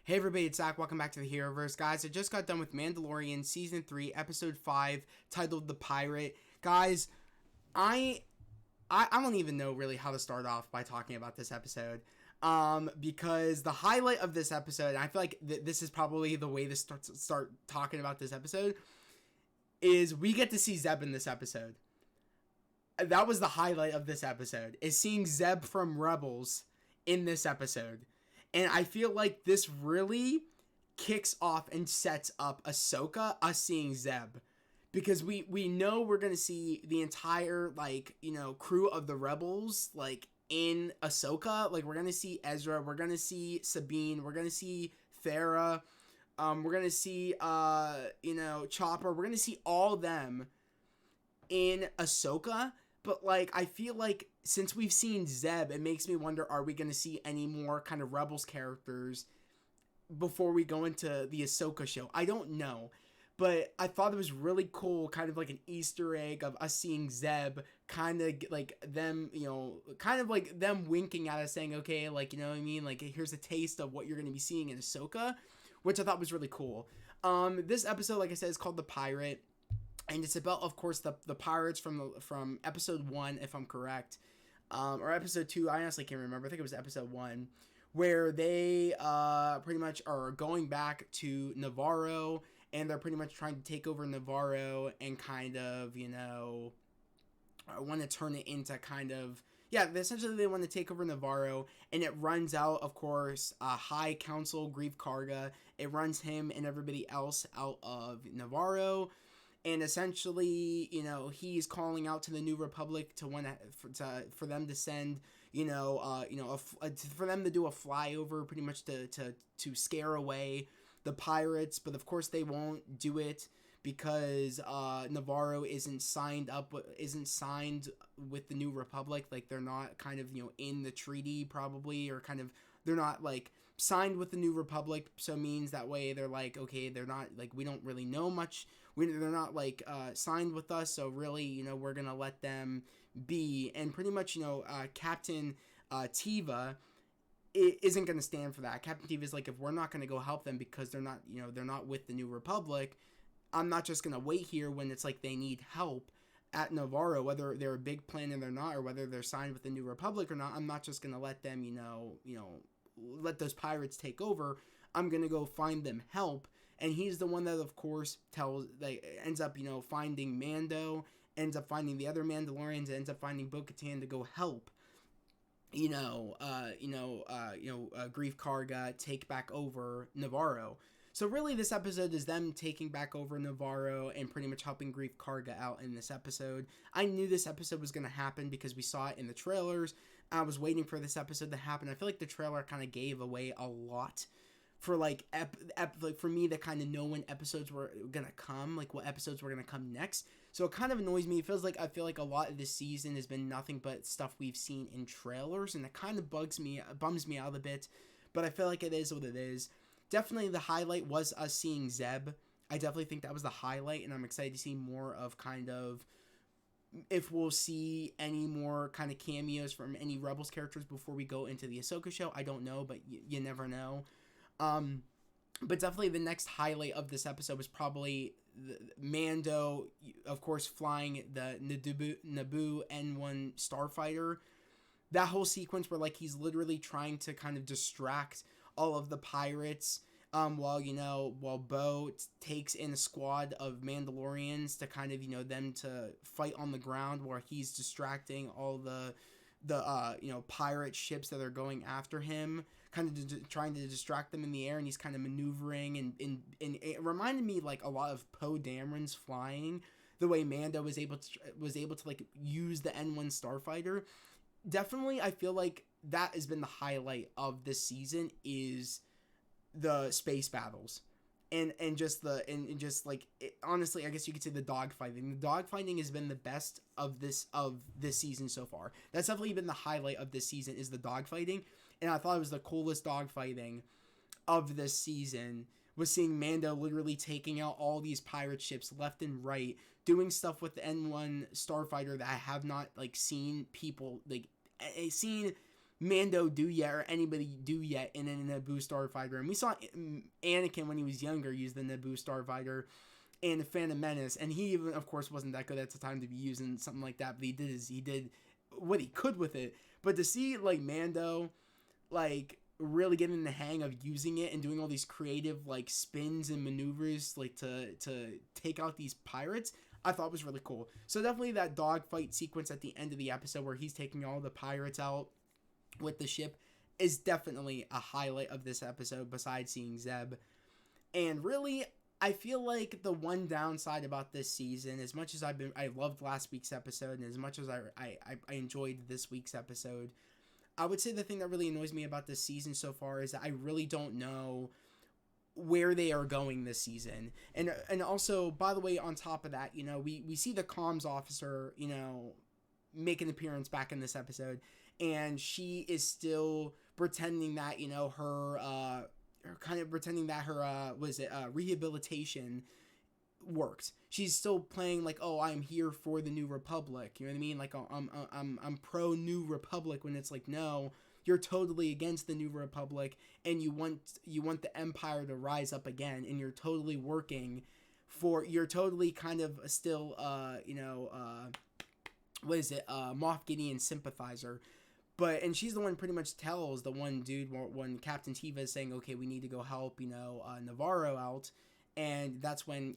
Hey everybody, it's Zach. Welcome back to the Heroverse. Guys, I just got done with Mandalorian Season 3, Episode 5, titled The Pirate. Guys, I don't even know really how to start off by talking about this episode. Because the highlight of this episode, and I feel like this is probably the way to start talking about this episode, is we get to see Zeb in this episode. That was the highlight of this episode, is seeing Zeb from Rebels in this episode. And I feel like this really kicks off and sets up Ahsoka, us seeing Zeb. Because we know we're going to see the entire, crew of the Rebels, in Ahsoka. We're going to see Ezra, we're going to see Sabine, we're going to see Farah, we're going to see, Chopper. We're going to see all of them in Ahsoka. But, I feel like since we've seen Zeb, it makes me wonder, are we going to see any more kind of Rebels characters before we go into the Ahsoka show? I don't know. But I thought it was really cool, kind of like an Easter egg of us seeing Zeb, kind of like them, kind of like them winking at us saying, okay, you know what I mean? Here's a taste of what you're going to be seeing in Ahsoka, which I thought was really cool. This episode, like I said, is called The Pirate. And it's about, of course, the pirates from episode 1, if I'm correct, or episode 2. I honestly can't remember. I think it was episode 1, where they pretty much are going back to Navarro, and they're pretty much trying to take over Navarro and kind of, want to turn it into kind of, essentially they want to take over Navarro, and it runs out, of course, High Council Grief Karga. It runs him and everybody else out of Navarro. And essentially, he's calling out to the New Republic to for them to send, for them to do a flyover, pretty much to scare away the pirates. But of course, they won't do it because Navarro isn't signed with the New Republic. They're not kind of in the treaty probably, or kind of they're not signed with the New Republic. So it means that way they're okay, they're not we don't really know much. They're not signed with us. So really, we're gonna let them be. And pretty much, Captain Teva isn't going to stand for that. Captain Teva is if we're not going to go help them because they're not with the New Republic, I'm not just going to wait here when it's they need help at Navarro, whether they're a big planet or not, or whether they're signed with the New Republic or not. I'm not just going to let them, let those pirates take over. I'm going to go find them help. And he's the one that, of course, ends up, finding Mando, ends up finding the other Mandalorians, ends up finding Bo-Katan to go help Grief Karga take back over Navarro. So really, this episode is them taking back over Navarro and pretty much helping Grief Karga out in this episode. I knew this episode was going to happen because we saw it in the trailers. I was waiting for this episode to happen. I feel like the trailer kind of gave away a lot for for me to kind of know when episodes were gonna come, what episodes were gonna come next. So it kind of annoys me. It feels I feel like a lot of this season has been nothing but stuff we've seen in trailers, and it kind of bums me out a bit. But I feel like it is what it is. Definitely the highlight was us seeing Zeb. I definitely think that was the highlight, and I'm excited to see more of kind of if we'll see any more kind of cameos from any Rebels characters before we go into the Ahsoka show. I don't know, but you never know. But definitely the next highlight of this episode was probably Mando, of course, flying the Naboo N1 starfighter. That whole sequence where he's literally trying to kind of distract all of the pirates, while Bo takes in a squad of Mandalorians to kind of, them to fight on the ground, where he's distracting all the pirate ships that are going after him, kind of trying to distract them in the air, and he's kind of maneuvering, and it reminded me a lot of Poe Dameron's flying, the way Mando was able to use the N1 starfighter. Definitely, I feel that has been the highlight of this season, is the space battles. Honestly, I guess you could say the dogfighting. The dogfighting has been the best of this season so far. That's definitely been the highlight of this season, is the dogfighting. And I thought it was the coolest dogfighting of this season, was seeing Mando literally taking out all these pirate ships left and right, doing stuff with the N1 starfighter that I have not seen people seen Mando do yet, or anybody do yet in a Naboo starfighter. And we saw Anakin when he was younger use the Naboo starfighter in the Phantom Menace, and he even, of course, wasn't that good at the time to be using something like that. But he did what he could with it. But to see like Mando, like really getting the hang of using it and doing all these creative like spins and maneuvers like to take out these pirates, I thought was really cool. So definitely that dogfight sequence at the end of the episode where he's taking all the pirates out with the ship is definitely a highlight of this episode besides seeing Zeb. And really, I feel like the one downside about this season, as much as I loved last week's episode, and as much as I enjoyed this week's episode, I would say the thing that really annoys me about this season so far is that I really don't know where they are going this season. And also, by the way, on top of that, we see the comms officer, make an appearance back in this episode, and she is still pretending that, her rehabilitation worked. She's still playing like, oh, I'm here for the New Republic. You know what I mean? Like, I'm pro New Republic, when it's like, no, you're totally against the New Republic, and you want the Empire to rise up again, and you're totally you're totally kind of still Moff Gideon sympathizer. And she's the one pretty much tells the one dude when Captain Teva is saying, okay, we need to go help, Navarro out. And that's when,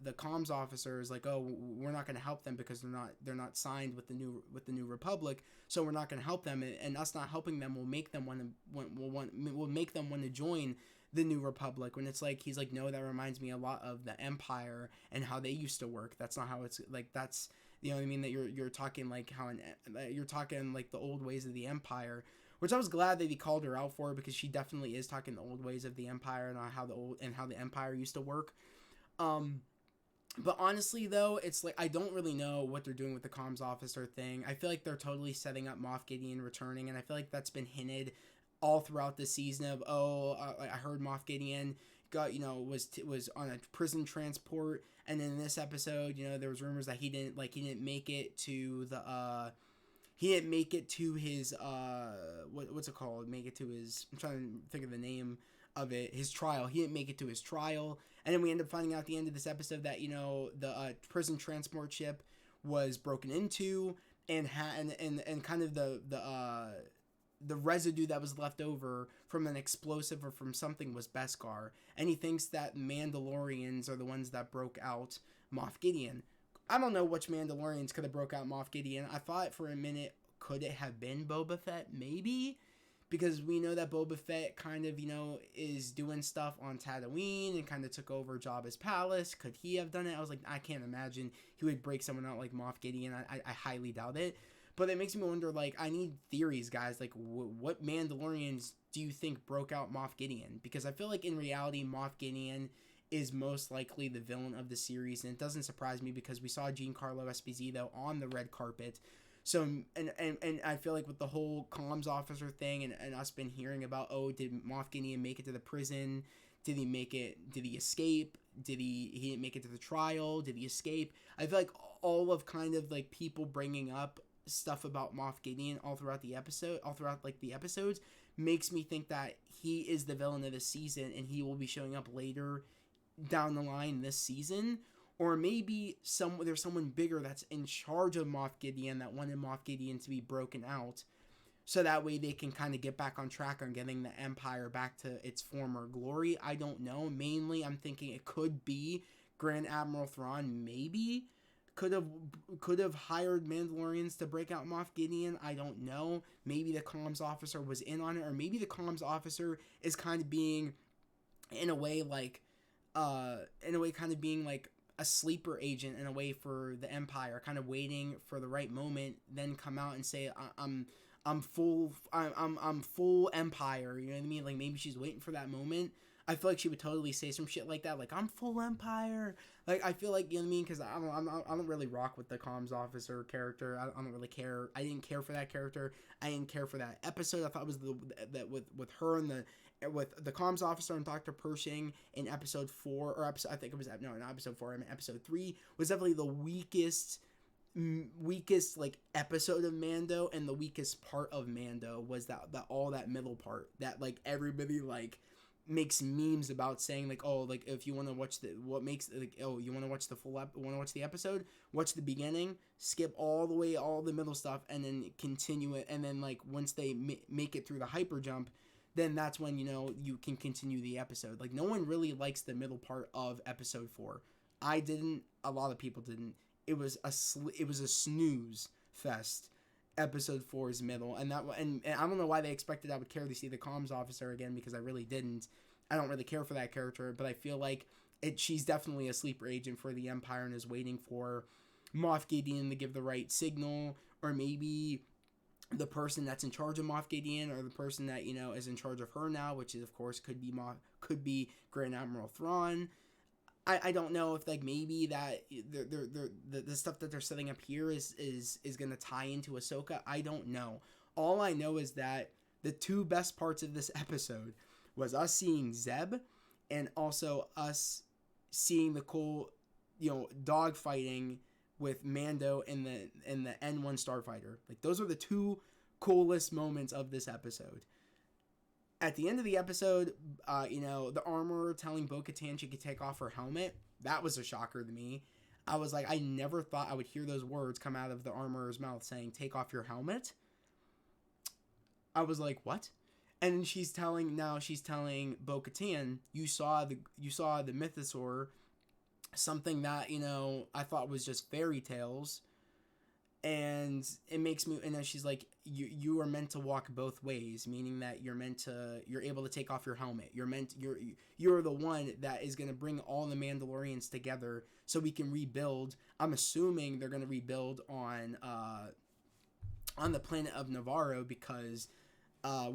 the comms officer is like, oh, we're not going to help them because they're not signed with the New Republic. So we're not going to help them. And us not helping them will make them want to join the New Republic. When it's like, he's like, no, that reminds me a lot of the Empire and how they used to work. That's not how it's like, that's, you know what I mean? That you're talking like you're talking like the old ways of the Empire, which I was glad that he called her out for, because she definitely is talking the old ways of the Empire and how the Empire used to work. But honestly though, it's like, I don't really know what they're doing with the comms officer thing. I feel like they're totally setting up Moff Gideon returning, and I feel like that's been hinted all throughout the season of, I heard Moff Gideon got, was on a prison transport, and then in this episode, there was rumors that he didn't make it to the he didn't make it to his what's it called? Make it to his, I'm trying to think of the name of it, his trial. He didn't make it to his trial, and then we end up finding out at the end of this episode that the prison transport ship was broken into, and kind of the residue that was left over from an explosive or from something was Beskar, and he thinks that Mandalorians are the ones that broke out Moff Gideon. I don't know which Mandalorians could have broke out Moff Gideon. I thought for a minute, could it have been Boba Fett? Maybe, because we know that Boba Fett kind of, is doing stuff on Tatooine and kind of took over Jabba's palace. Could he have done it? I was like, I can't imagine he would break someone out like Moff Gideon. I highly doubt it. But it makes me wonder, like, I need theories, guys. Like, what Mandalorians do you think broke out Moff Gideon? Because I feel like in reality, Moff Gideon is most likely the villain of the series, and it doesn't surprise me because we saw Giancarlo Esposito on the red carpet. So, and I feel like with the whole comms officer thing and us been hearing about, oh, did Moff Gideon make it to the prison? Did he escape? He didn't make it to the trial? Did he escape? I feel like all of kind of like people bringing up stuff about Moff Gideon all throughout the episodes makes me think that he is the villain of the season, and he will be showing up later down the line this season. Or maybe there's someone bigger that's in charge of Moff Gideon that wanted Moff Gideon to be broken out, so that way they can kind of get back on track on getting the Empire back to its former glory. I don't know. Mainly, I'm thinking it could be Grand Admiral Thrawn. Maybe could have hired Mandalorians to break out Moff Gideon. I don't know. Maybe the comms officer was in on it, or maybe the comms officer is kind of being, in a way, kind of being like a sleeper agent in a way for the Empire, kind of waiting for the right moment, then come out and say, I'm full Empire. You know what I mean? Like, maybe she's waiting for that moment. I feel like she would totally say some shit like that, like, I'm full Empire. Like, I feel like, you know what I mean? Because I don't really rock with the comms officer character. I don't really care. I didn't care for that character. I didn't care for that episode. I thought it was that with her and with the comms officer and Dr. Pershing in episode 4, or episode, I think it was, no, not episode 4, I mean episode 3, was definitely the weakest weakest like episode of Mando, and the weakest part of Mando was that all that middle part that like everybody like makes memes about, saying like, oh, like if you want to watch the what makes like, oh, you want to watch the want to watch the episode, watch the beginning, skip all the way all the middle stuff, and then continue it, and then like once they make it through the hyper jump, then that's when you can continue the episode. Like no one really likes the middle part of episode 4. I didn't. A lot of people didn't. It was a snooze fest. Episode 4's middle, and I don't know why they expected I would care to see the comms officer again, because I really didn't. I don't really care for that character, but I feel like she's definitely a sleeper agent for the Empire and is waiting for Moff Gideon to give the right signal, or maybe the person that's in charge of Moff Gideon, or the person that is in charge of her now, which is of course could be Grand Admiral Thrawn. I don't know if like maybe that the stuff that they're setting up here is gonna tie into Ahsoka. I don't know. All I know is that the two best parts of this episode was us seeing Zeb, and also us seeing the cool dog fighting with Mando and the N1 starfighter. Like those are the two coolest moments of this episode. At the end of the episode, the armorer telling Bo-Katan she could take off her helmet, that was a shocker to me. I was like, I never thought I would hear those words come out of the armorer's mouth, saying, take off your helmet. I was like, what? And she's telling Bo-Katan, you saw the mythosaur, something that, I thought was just fairy tales. And it makes me, and then she's like, you are meant to walk both ways, meaning that you're able to take off your helmet. You're the one that is going to bring all the Mandalorians together so we can rebuild. I'm assuming they're going to rebuild on the planet of Navarro, because trying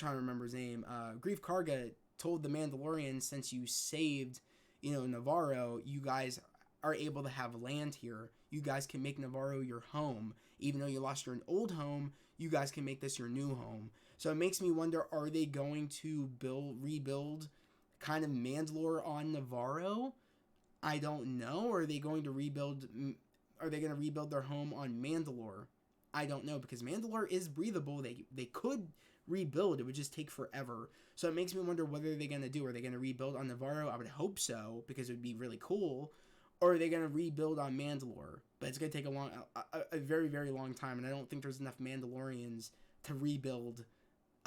to remember his name, Greef Karga told the Mandalorians, since you saved Navarro, you guys are able to have land here. You guys can make Navarro your home. Even though you lost your old home, you guys can make this your new home. So it makes me wonder, are they going to rebuild kind of Mandalore on Navarro? I don't know. Or are they going to rebuild their home on Mandalore? I don't know, because Mandalore is breathable. They could rebuild. It would just take forever. So it makes me wonder, what are they going to do? Are they going to rebuild on Navarro? I would hope so, because it would be really cool. Or are they going to rebuild on Mandalore? But it's going to take a very, very long time, and I don't think there's enough Mandalorians to rebuild,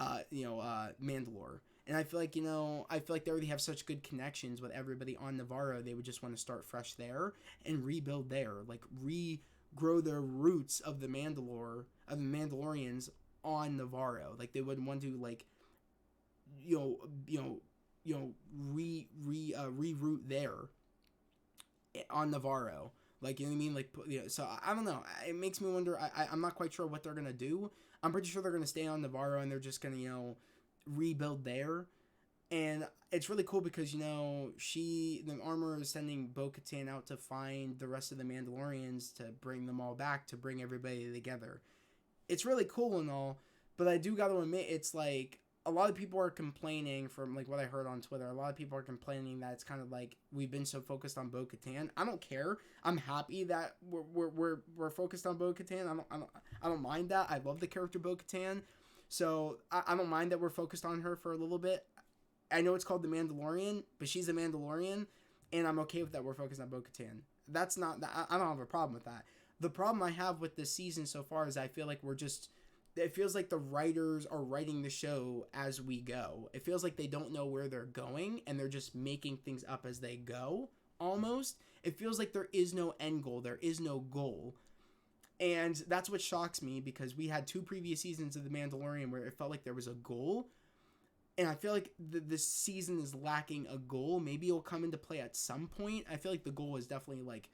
Mandalore. And I feel like, they already have such good connections with everybody on Navarro. They would just want to start fresh there and rebuild there, like regrow their roots of the Mandalorians on Navarro. Like they would want to reroute there on Navarro. Like, you know what I mean? Like, so I don't know. It makes me wonder. I'm not quite sure what they're going to do. I'm pretty sure they're going to stay on Navarro, and they're just going to, rebuild there. And it's really cool because, the armorer is sending Bo-Katan out to find the rest of the Mandalorians to bring them all back, to bring everybody together. It's really cool and all, but I do got to admit, it's like, a lot of people are complaining, from like what I heard on Twitter, a lot of people are complaining that it's kind of like we've been so focused on Bo-Katan. I don't care. I'm happy that we're focused on Bo-Katan. I don't mind that. I love the character Bo-Katan. So I don't mind that we're focused on her for a little bit. I know it's called The Mandalorian, but she's a Mandalorian, and I'm okay with that. We're focused on Bo-Katan. That's not, I don't have a problem with that. The problem I have with this season so far is I feel like it feels like the writers are writing the show as we go. It feels like they don't know where they're going, and they're just making things up as they go, almost. It feels like there is no end goal. There is no goal. And that's what shocks me, because we had 2 previous seasons of The Mandalorian where it felt like there was a goal. And I feel like this season is lacking a goal. Maybe it'll come into play at some point. I feel like the goal is definitely like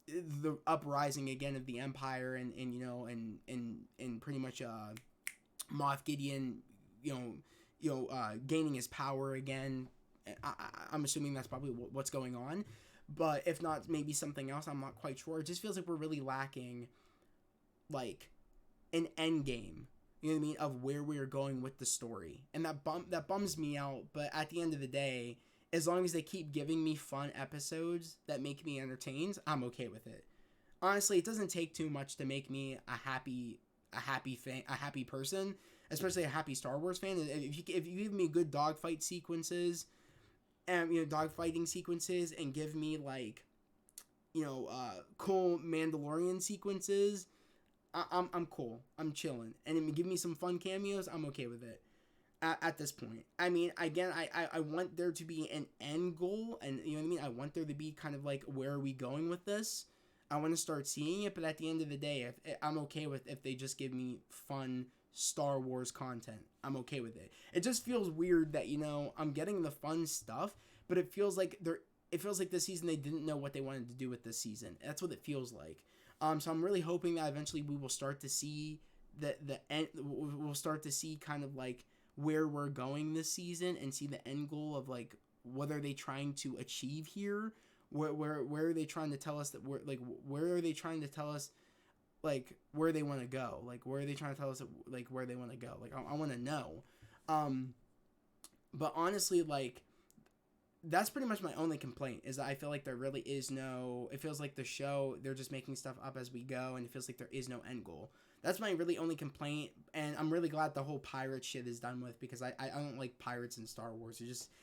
the uprising again of the Empire, and pretty much Moff Gideon, gaining his power again. I'm assuming that's probably what's going on. But if not, maybe something else. I'm not quite sure. It just feels like we're really lacking like an end game, you know what I mean, of where we are going with the story, and that bums me out. But at the end of the day, as long as they keep giving me fun episodes that make me entertained, I'm okay with it. Honestly, it doesn't take too much to make me a happy person, especially a happy Star Wars fan. If you give me good dogfight sequences, and dogfighting sequences, and give me like cool Mandalorian sequences, I'm cool. I'm chilling, and if you give me some fun cameos, I'm okay with it. At this point, I mean, again, I want there to be an end goal, and you know what I mean. I want there to be kind of like, where are we going with this? I want to start seeing it, but at the end of the day, I'm okay with if they just give me fun Star Wars content. I'm okay with it. It just feels weird that I'm getting the fun stuff, but it feels like this season they didn't know what they wanted to do with this season. That's what it feels like. So I'm really hoping that eventually we will start to see the end. We'll start to see kind of like where we're going this season, and see the end goal of like, what are they trying to achieve here? Where are they trying to tell us that where are they trying to tell us like where they want to go? Like, where are they trying to tell us like where they want to go? Like, I want to know. But honestly, like, that's pretty much my only complaint, is that I feel like there really is no, it feels like the show, they're just making stuff up as we go, and it feels like there is no end goal. That's my really only complaint, and I'm really glad the whole pirate shit is done with, because I don't like pirates in Star Wars.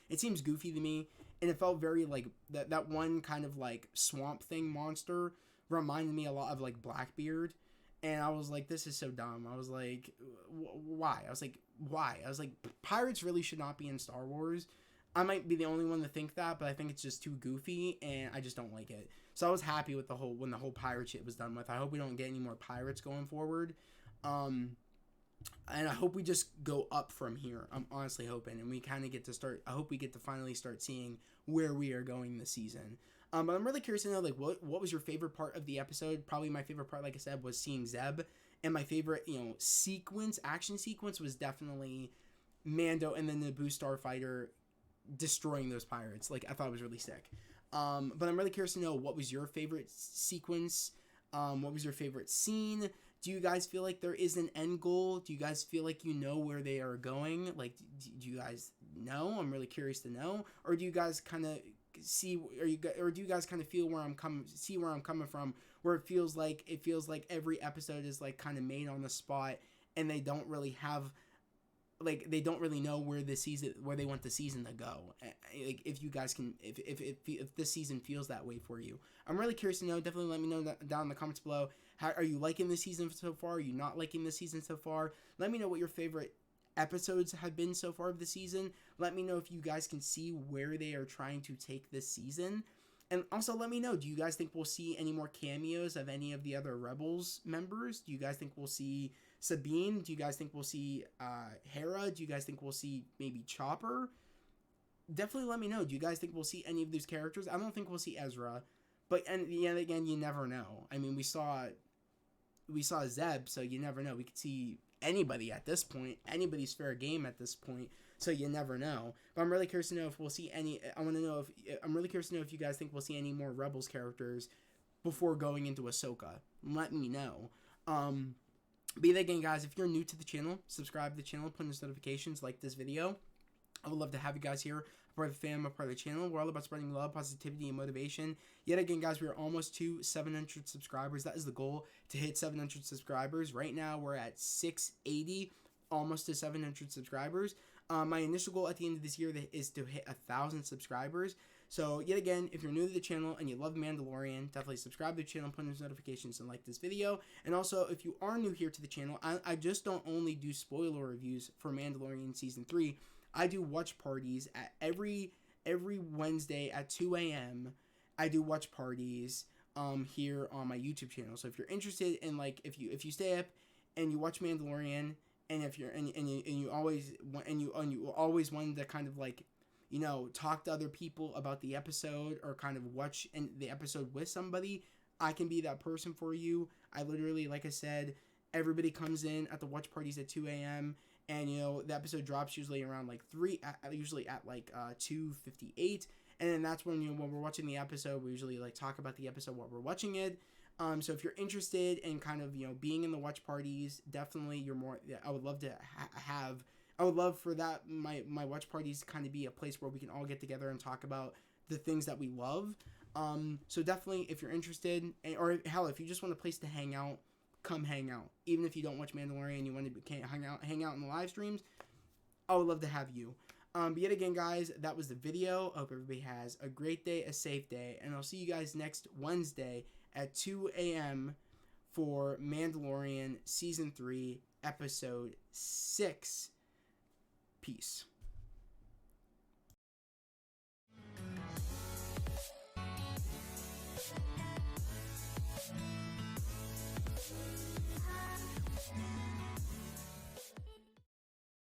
It seems goofy to me, and it felt very like, that one kind of like Swamp Thing monster reminded me a lot of like Blackbeard, and I was like, this is so dumb. I was like, why? I was like, pirates really should not be in Star Wars. I might be the only one to think that, but I think it's just too goofy, and I just don't like it. So I was happy with when the whole pirate shit was done with. I hope we don't get any more pirates going forward. And I hope we just go up from here. I'm honestly hoping, and we kind of get to start. I hope we get to finally start seeing where we are going this season. But I'm really curious to know, like, what was your favorite part of the episode? Probably my favorite part, like I said, was seeing Zeb, and my favorite, action sequence was definitely Mando and the Naboo Starfighter destroying those pirates. Like, I thought it was really sick. But I'm really curious to know, what was your favorite sequence? What was your favorite scene? Do you guys feel like there is an end goal? Do you guys feel like you know where they are going? Like, do you guys know? I'm really curious to know. Or do you guys kind of see, or do you guys kind of feel where I'm coming from, where it feels like every episode is like kind of made on the spot, and they don't really have, like, they don't really know where they want the season to go. Like, if you guys can, if this season feels that way for you, I'm really curious to know. Definitely let me know down in the comments below. How are you liking this season so far? Are you not liking this season so far? Let me know what your favorite episodes have been so far of the season. Let me know if you guys can see where they are trying to take this season. And also let me know, do you guys think we'll see any more cameos of any of the other Rebels members? Do you guys think we'll see Sabine? Do you guys think we'll see Hera? Do you guys think we'll see maybe Chopper? Definitely let me know. Do you guys think we'll see any of these characters? I don't think we'll see Ezra. But, and yet again, you never know. I mean, we saw Zeb, so you never know. We could see anybody at this point. Anybody's fair game at this point, so you never know. But I'm really curious to know if we'll see any. I'm really curious to know if you guys think we'll see any more Rebels characters before going into Ahsoka. Let me know. But again, guys, if you're new to the channel, subscribe to the channel, put in those notifications, like this video. I would love to have you guys here, a part of the fam, a part of the channel. We're all about spreading love, positivity, and motivation. Yet again, guys, we are almost to 700 subscribers. That is the goal, to hit 700 subscribers. Right now, we're at 680, almost to 700 subscribers. My initial goal at the end of this year is to hit 1,000 subscribers. So, yet again, if you're new to the channel and you love Mandalorian, definitely subscribe to the channel, put in those notifications, and like this video. And also, if you are new here to the channel, I just don't only do spoiler reviews for Mandalorian Season 3. I do watch parties at every Wednesday at 2 a.m. I do watch parties here on my YouTube channel. So if you're interested in, like, if you stay up and you watch Mandalorian, and if you're and you always wanted to kind of, like, talk to other people about the episode, or kind of watch the episode with somebody, I can be that person for you. I literally, like I said, everybody comes in at the watch parties at 2 a.m. And, the episode drops usually around, like, 2:58. And then that's when, when we're watching the episode, we usually, like, talk about the episode while we're watching it. So if you're interested in kind of, being in the watch parties, definitely I would love to have I would love for that my watch parties to kind of be a place where we can all get together and talk about the things that we love. So definitely, if you're interested, or hell, if you just want a place to hang out, come hang out. Even if you don't watch Mandalorian, you want to hang out in the live streams, I would love to have you. But yet again, guys, that was the video. I hope everybody has a great day, a safe day, and I'll see you guys next Wednesday at 2 a.m. for Mandalorian Season 3, Episode 6. Peace.